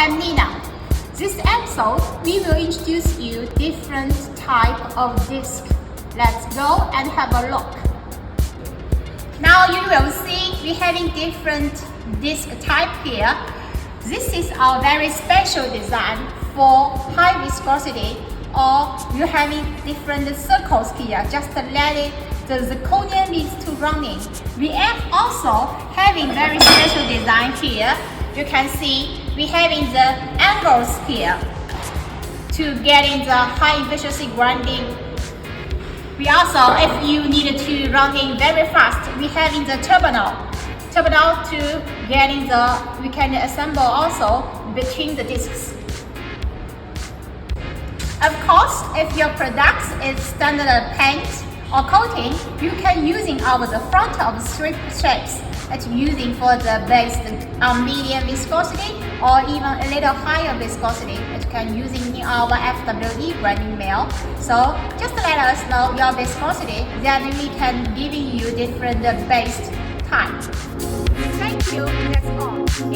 am Nina. This episode, we will introduce you different type of disc. Let's go and have a look. Now you will see we having different disc type here. This is our very special design for high viscosity, or you having different circles here, just to let it the zirconium leads to running. We are also having very special design here. You can see we having the angles here to getting the high efficiency grinding. We also, if you need to running very fast, we having the terminal to getting the, we can assemble also between the discs. Of course, if your product is standard paint or coating, you can using the front of strip shapes. It's using for the base medium viscosity or even a little higher viscosity. It can using in our FWE grinding mill. So just let us know your viscosity, then we can giving you different base type. Thank you. That's all.